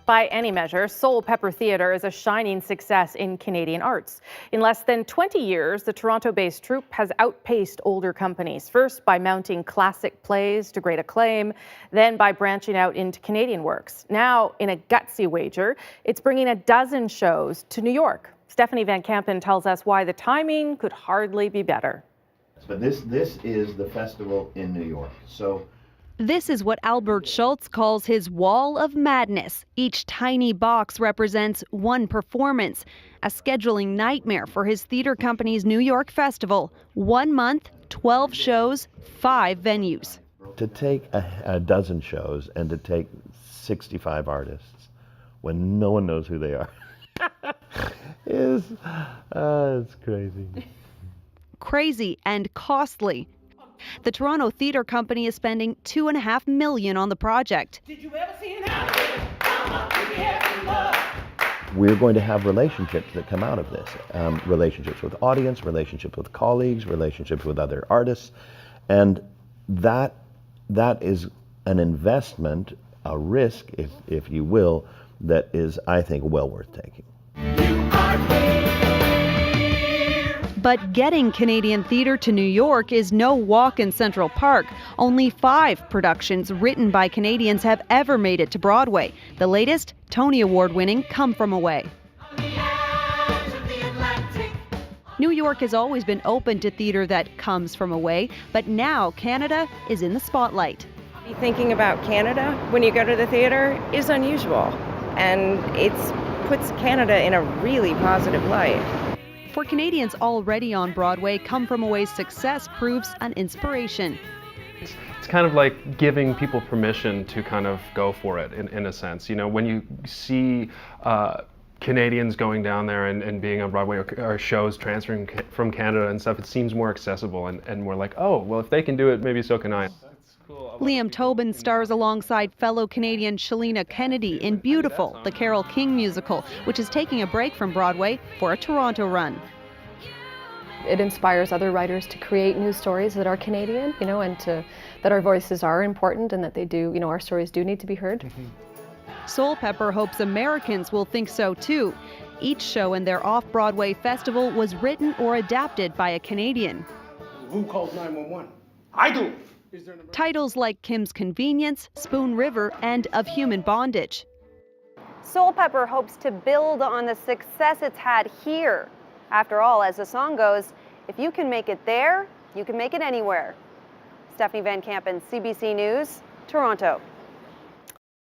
By any measure, Soul Pepper Theatre is a shining success in Canadian arts. In less than 20 years, the Toronto-based troupe has outpaced older companies, first by mounting classic plays to great acclaim, then by branching out into Canadian works. Now, in a gutsy wager, it's bringing a dozen shows to New York. Stephanie vanKampen tells us why the timing could hardly be better. But this is the festival in New York. This is what Albert Schultz calls his wall of madness. Each tiny box represents one performance, a scheduling nightmare for his theater company's New York festival. 1 month, 12 shows, 5 venues. To take a dozen shows and to take 65 artists when no one knows who they are is it's crazy. Crazy and costly. The Toronto Theatre Company is spending $2.5 million on the project. Did you ever see an album? We're going to have relationships that come out of this. Relationships with audience, relationships with colleagues, relationships with other artists. And that is an investment, a risk, if you will, that is, I think, well worth taking. But getting Canadian theatre to New York is no walk in Central Park. Only 5 productions written by Canadians have ever made it to Broadway. The latest, Tony Award-winning Come From Away. New York has always been open to theatre that comes from away, but now Canada is in the spotlight. Thinking about Canada when you go to the theatre is unusual, and it puts Canada in a really positive light. For Canadians already on Broadway, Come From Away's success proves an inspiration. It's kind of like giving people permission to kind of go for it in a sense. You know, when you see Canadians going down there and being on Broadway or shows transferring from Canada and stuff, it seems more accessible and we're like, oh, well, if they can do it, maybe so can I. Liam Tobin stars alongside fellow Canadian Shalina Kennedy in Beautiful, the Carole King musical, which is taking a break from Broadway for a Toronto run. It inspires other writers to create new stories that are Canadian, and that our voices are important and that they do, our stories do need to be heard. Soul Pepper hopes Americans will think so too. Each show in their off-Broadway festival was written or adapted by a Canadian. Who calls 911? I do. Titles like Kim's Convenience, Spoon River, and Of Human Bondage. Soul Pepper hopes to build on the success it's had here. After all, as the song goes, if you can make it there, you can make it anywhere. Stephanie vanKampen, CBC News, Toronto.